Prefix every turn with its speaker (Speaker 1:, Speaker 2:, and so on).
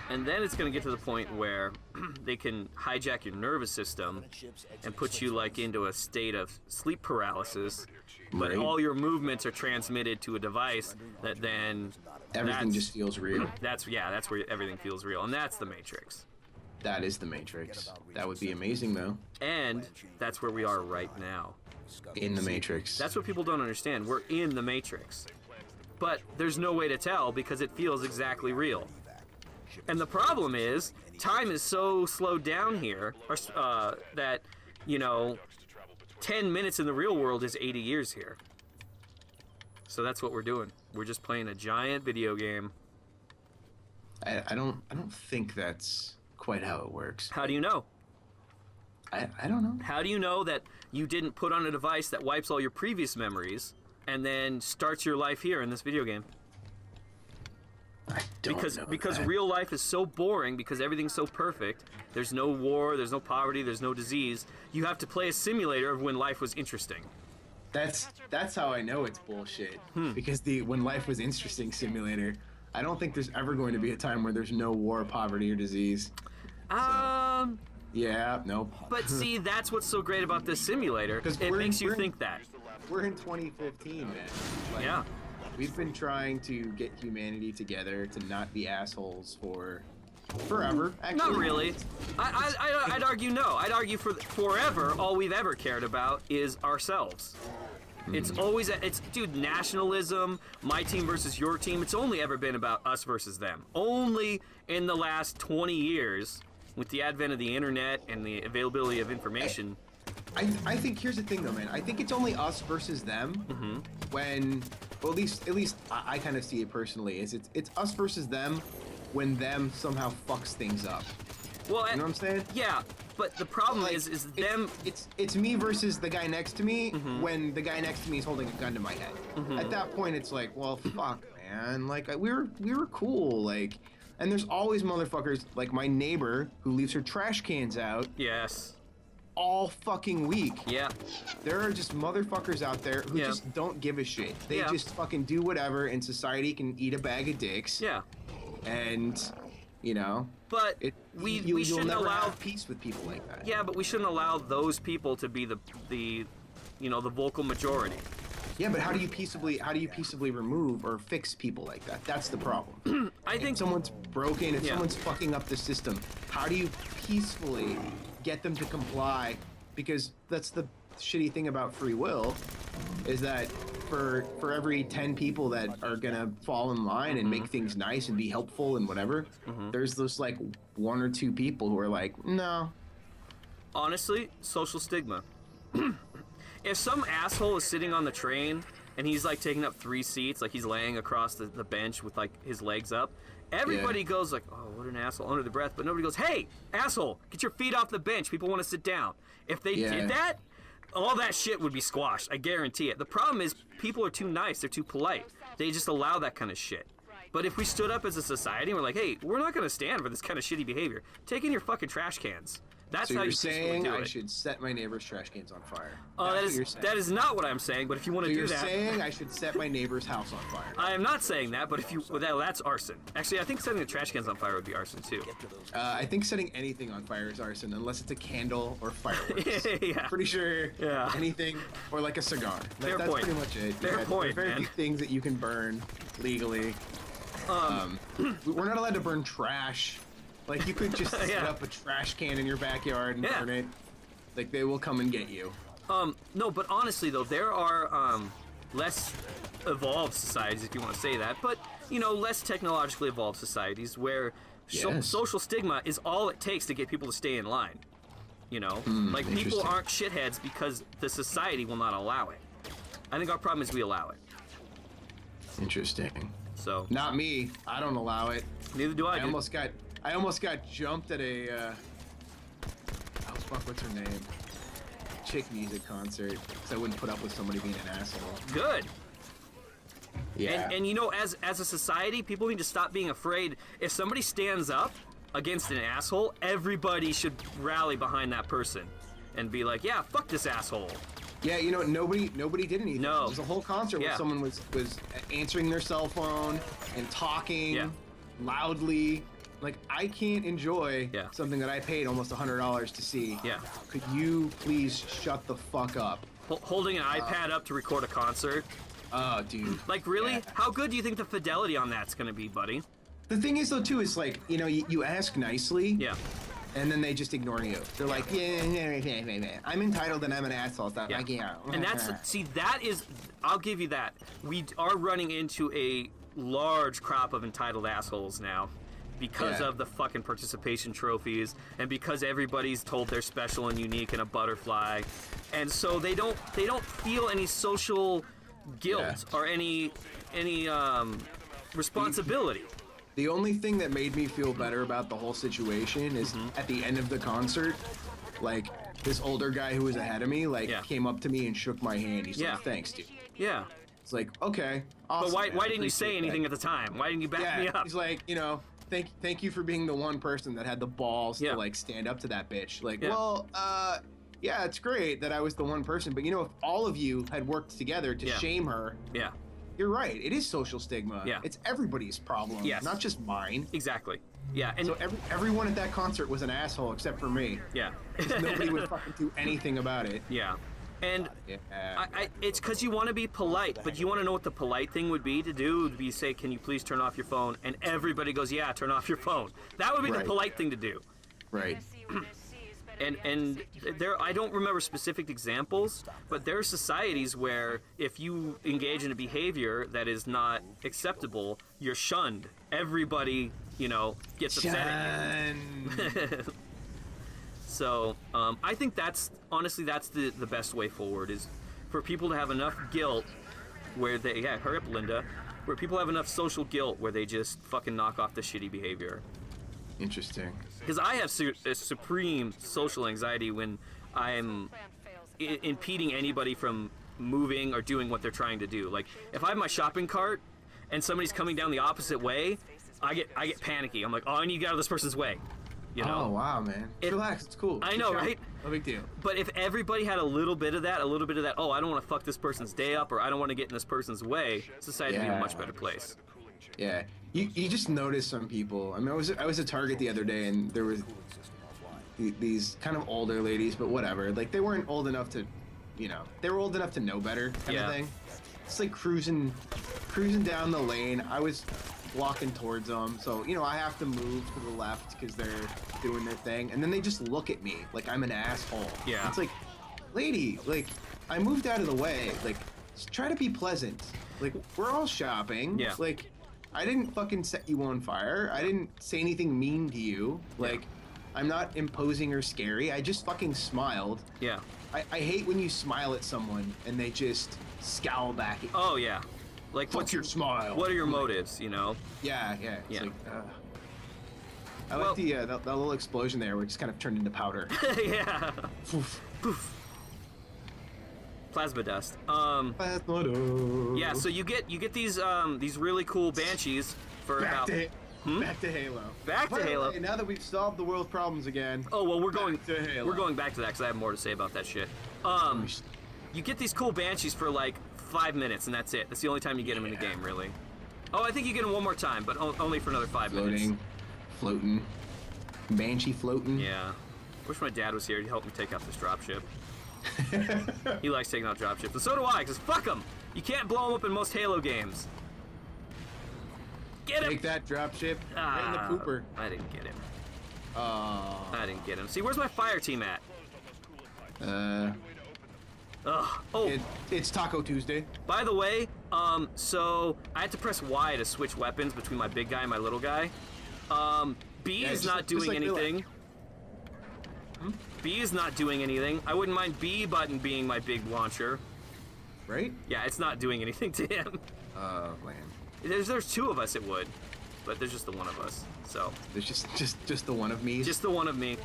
Speaker 1: And then it's going to get to the point where they can hijack your nervous system and put you like into a state of sleep paralysis, but
Speaker 2: Right.
Speaker 1: all your movements are transmitted to a device that then
Speaker 2: Everything just feels real.
Speaker 1: that's where everything feels real, and that's the Matrix.
Speaker 2: That is the Matrix. That would be amazing, though.
Speaker 1: And that's where we are right now.
Speaker 2: In the Matrix.
Speaker 1: That's what people don't understand. We're in the Matrix. But there's no way to tell because it feels exactly real. And the problem is, time is so slowed down here that, 10 minutes in the real world is 80 years here. So that's what we're doing. We're just playing a giant video game.
Speaker 2: I don't think that's quite how it works.
Speaker 1: How do you know?
Speaker 2: I don't know.
Speaker 1: How do you know that you didn't put on a device that wipes all your previous memories and then starts your life here in this video game?
Speaker 2: I don't know
Speaker 1: Because
Speaker 2: that.
Speaker 1: real life is so boring because everything's so perfect. There's no war, there's no poverty, there's no disease. You have to play a simulator of when life was interesting.
Speaker 2: That's how I know it's bullshit.
Speaker 1: Hmm.
Speaker 2: Because when life was interesting simulator, I don't think there's ever going to be a time where there's no war, poverty, or disease. Yeah, nope.
Speaker 1: But see, that's what's so great about this simulator.
Speaker 2: 'Cause
Speaker 1: It
Speaker 2: we're
Speaker 1: makes you
Speaker 2: in-
Speaker 1: think that.
Speaker 2: We're in 2015, man. Like,
Speaker 1: Yeah.
Speaker 2: We've been trying to get humanity together to not be assholes for forever. Actually,
Speaker 1: Not really. I'd argue no. I'd argue for forever, all we've ever cared about is ourselves. It's always, dude, nationalism, my team versus your team, it's only ever been about us versus them. Only in the last 20 years, with the advent of the internet and the availability of information.
Speaker 2: I think here's the thing though, man. I think it's only us versus them when, well, at least I kind of see it personally. It's us versus them when them somehow fucks things up.
Speaker 1: Well,
Speaker 2: You know what I'm saying?
Speaker 1: Yeah, but the problem
Speaker 2: Like,
Speaker 1: is them.
Speaker 2: It's me versus the guy next to me when the guy next to me is holding a gun to my head. At that point, it's like, well, fuck, man. Like we were cool, like. And there's always motherfuckers like my neighbor who leaves her trash cans out
Speaker 1: Yes.
Speaker 2: all fucking week.
Speaker 1: Yeah.
Speaker 2: There are just motherfuckers out there who
Speaker 1: Yeah.
Speaker 2: just don't give a shit. They
Speaker 1: Yeah.
Speaker 2: just fucking do whatever, and society can eat a bag of dicks.
Speaker 1: Yeah.
Speaker 2: And, you know,
Speaker 1: But we
Speaker 2: you'll
Speaker 1: shouldn't
Speaker 2: never
Speaker 1: allow.
Speaker 2: have peace with people like that.
Speaker 1: Yeah, but we shouldn't allow those people to be the vocal majority.
Speaker 2: Yeah, but how do you peaceably remove or fix people like that? That's the problem.
Speaker 1: I think
Speaker 2: If someone's broken, if
Speaker 1: Yeah.
Speaker 2: someone's fucking up the system, how do you peacefully get them to comply? Because that's the shitty thing about free will, is that for every 10 people that are gonna fall in line and make things nice and be helpful and whatever, there's those like 1 or 2 people who are like, no.
Speaker 1: honestly, social stigma. If some asshole is sitting on the train and he's like taking up 3 seats, like he's laying across the bench with like his legs up, everybody goes like, oh, what an asshole, under the breath, but nobody goes, hey, asshole, get your feet off the bench, people want to sit down. If they
Speaker 2: Yeah.
Speaker 1: did that, all that shit would be squashed, I guarantee it. The problem is people are too nice, they're too polite. They just allow that kind of shit. But if we stood up as a society and we're like, hey, we're not going to stand for this kind of shitty behavior, take in your fucking trash cans. That's
Speaker 2: So
Speaker 1: how
Speaker 2: you're
Speaker 1: you peacefully
Speaker 2: saying
Speaker 1: do
Speaker 2: I
Speaker 1: it.
Speaker 2: should set my neighbor's trash cans on fire?
Speaker 1: Oh,
Speaker 2: That's what you're saying.
Speaker 1: that is not what I'm saying. But if you want
Speaker 2: So
Speaker 1: to do
Speaker 2: you're
Speaker 1: that,
Speaker 2: saying I should set my neighbor's house on fire?
Speaker 1: I am not saying that. But if you, that's arson. Actually, I think setting the trash cans on fire would be arson too.
Speaker 2: I think setting anything on fire is arson, unless it's a candle or fireworks.
Speaker 1: Yeah.
Speaker 2: Pretty sure
Speaker 1: Yeah.
Speaker 2: anything, or like a cigar.
Speaker 1: Fair
Speaker 2: That's
Speaker 1: point.
Speaker 2: pretty much it.
Speaker 1: Fair
Speaker 2: Yeah,
Speaker 1: point,
Speaker 2: there are very
Speaker 1: man.
Speaker 2: few things that you can burn legally. We're not allowed to burn trash. Like, you could just set
Speaker 1: Yeah.
Speaker 2: up a trash can in your backyard and
Speaker 1: Yeah.
Speaker 2: burn it. Like, they will come and get you.
Speaker 1: No, but honestly though, there are less evolved societies, if you want to say that, but less technologically evolved societies where
Speaker 2: Yes.
Speaker 1: social stigma is all it takes to get people to stay in line. Like people
Speaker 2: interesting.
Speaker 1: aren't shitheads because the society will not allow it. I think our problem is we allow it.
Speaker 2: Interesting.
Speaker 1: So
Speaker 2: Not me. I don't allow it.
Speaker 1: neither do I.
Speaker 2: I
Speaker 1: dude.
Speaker 2: almost got jumped at a oh fuck, what's her name? Chick music concert, because I wouldn't put up with somebody being an asshole.
Speaker 1: Good.
Speaker 2: Yeah.
Speaker 1: And as a society, people need to stop being afraid. If somebody stands up against an asshole, everybody should rally behind that person and be like, yeah, fuck this asshole.
Speaker 2: Yeah, nobody did anything.
Speaker 1: No.
Speaker 2: There's a whole concert where
Speaker 1: Yeah.
Speaker 2: someone was answering their cell phone and talking
Speaker 1: Yeah.
Speaker 2: loudly Like, I can't enjoy
Speaker 1: Yeah.
Speaker 2: something that I paid almost $100 to see.
Speaker 1: Yeah.
Speaker 2: Could you please shut the fuck up?
Speaker 1: Holding an iPad up to record a concert.
Speaker 2: Oh, dude.
Speaker 1: Like, really?
Speaker 2: Yeah.
Speaker 1: How good do you think the fidelity on that's gonna be, buddy?
Speaker 2: The thing is, though, too, is like, you know, you ask nicely,
Speaker 1: Yeah.
Speaker 2: and then they just ignore you. They're like, yeah, I'm entitled and I'm an asshole. Stop.
Speaker 1: Yeah.
Speaker 2: Like, yeah.
Speaker 1: And that's, see, that is, I'll give you that. We are running into a large crop of entitled assholes now because
Speaker 2: Yeah.
Speaker 1: of the fucking participation trophies and because everybody's told they're special and unique and a butterfly. And so they don't feel any social guilt
Speaker 2: Yeah.
Speaker 1: or any responsibility.
Speaker 2: The only thing that made me feel better about the whole situation is at the end of the concert, like, this older guy who was ahead of me, like,
Speaker 1: Yeah.
Speaker 2: came up to me and shook my hand. He's
Speaker 1: Yeah.
Speaker 2: like, thanks, dude.
Speaker 1: Yeah.
Speaker 2: It's like, okay, awesome.
Speaker 1: But why
Speaker 2: man,
Speaker 1: didn't you
Speaker 2: appreciate
Speaker 1: say
Speaker 2: that.
Speaker 1: anything at the time? Why didn't you back me
Speaker 2: Yeah,
Speaker 1: up?
Speaker 2: he's like, you know, thank you for being the one person that had the balls
Speaker 1: Yeah.
Speaker 2: to, like, stand up to that bitch. Like,
Speaker 1: Yeah.
Speaker 2: well, yeah, it's great that I was the one person, but, you know, if all of you had worked together to
Speaker 1: Yeah.
Speaker 2: shame her,
Speaker 1: Yeah.
Speaker 2: you're right, it is social stigma.
Speaker 1: Yeah.
Speaker 2: It's everybody's problem,
Speaker 1: Yes.
Speaker 2: not just mine.
Speaker 1: Exactly. Yeah. And
Speaker 2: So everyone at that concert was an asshole except for me.
Speaker 1: yeah.
Speaker 2: Nobody would fucking do anything about it.
Speaker 1: Yeah. And
Speaker 2: Yeah.
Speaker 1: it's because you want to be polite, but you want to know what the polite thing would be to do? Would be say, can you please turn off your phone? And everybody goes, yeah, turn off your phone. That would be the
Speaker 2: Right.
Speaker 1: polite thing to do.
Speaker 2: Right.
Speaker 1: And there, I don't remember specific examples, but there are societies where if you engage in a behavior that is not acceptable, you're shunned. Everybody, you know, gets upset at you.
Speaker 2: Shun.
Speaker 1: So I think that's honestly that's the best way forward is for people to have enough guilt where they hurry up, Linda, where people have enough social guilt where they just fucking knock off the shitty behavior.
Speaker 2: Interesting.
Speaker 1: Because I have a supreme social anxiety when I'm impeding anybody from moving or doing what they're trying to do. Like if I have my shopping cart and somebody's coming down the opposite way, I get panicky. I'm like, oh, I need to get out of this person's way. You know?
Speaker 2: Oh wow, man.
Speaker 1: If-
Speaker 2: Relax, it's cool.
Speaker 1: I
Speaker 2: Keep
Speaker 1: know,
Speaker 2: going.
Speaker 1: right?
Speaker 2: No big deal.
Speaker 1: But if everybody had a little bit of that, oh, I don't want to fuck this person's day up, or I don't want to get in this person's way, society would be a
Speaker 2: Yeah.
Speaker 1: much better place.
Speaker 2: Yeah, you just notice some people. I mean, I was at Target the other day, and there was these kind of older ladies, but whatever. Like they weren't old enough to, you know, they were old enough to know better, kind
Speaker 1: Yeah.
Speaker 2: of thing. It's like cruising down the lane. I was walking towards them, so you know I have to move to the left because they're doing their thing, and then they just look at me like I'm an asshole.
Speaker 1: Yeah.
Speaker 2: It's like, lady, like I moved out of the way. Like, just try to be pleasant. Like we're all shopping.
Speaker 1: Yeah.
Speaker 2: Like. I didn't fucking set you on fire. I didn't say anything mean to you. Like, I'm not imposing or scary. I just fucking smiled.
Speaker 1: Yeah.
Speaker 2: I hate when you smile at someone and they just scowl back at you.
Speaker 1: Oh yeah. Like
Speaker 2: Fuck your smile.
Speaker 1: What are your motives? You know?
Speaker 2: Yeah, yeah. It's
Speaker 1: Yeah.
Speaker 2: like, I
Speaker 1: Well-
Speaker 2: like that little explosion there where it just kind of turned into powder.
Speaker 1: Yeah.
Speaker 2: Poof.
Speaker 1: Plasma dust. Yeah. So you get these really cool banshees for
Speaker 2: back
Speaker 1: about.
Speaker 2: to Halo.
Speaker 1: Back to
Speaker 2: By the
Speaker 1: Halo.
Speaker 2: way, now that we've solved the world's problems again.
Speaker 1: Oh well, we're going
Speaker 2: to Halo.
Speaker 1: we're going back to that because I have more to say about that shit. You get these cool banshees for like 5 minutes and that's it. That's the only time you get them in the game, really. Oh, I think you get them one more time, but only for another 5 minutes.
Speaker 2: Floating. Banshee floating.
Speaker 1: Yeah. Wish my dad was here to help me take out this dropship. He likes taking out dropships, and so do I, because fuck him! You can't blow him up in most Halo games. Get him!
Speaker 2: Take that dropship. Right in the pooper.
Speaker 1: I didn't get him.
Speaker 2: Oh.
Speaker 1: I didn't get him. See, where's my fire team at? Ugh. Oh,
Speaker 2: It's Taco Tuesday.
Speaker 1: by the way, so I had to press Y to switch weapons between my big guy and my little guy. B
Speaker 2: Yeah,
Speaker 1: is
Speaker 2: just-
Speaker 1: not
Speaker 2: just
Speaker 1: doing
Speaker 2: like Bill.
Speaker 1: anything. B is not doing anything. I wouldn't mind B button being my big launcher.
Speaker 2: Right?
Speaker 1: Yeah, it's not doing anything to him.
Speaker 2: Oh man.
Speaker 1: There's two of us, it would, but there's just the one of us. So
Speaker 2: There's just the one of me.
Speaker 1: just the one of me.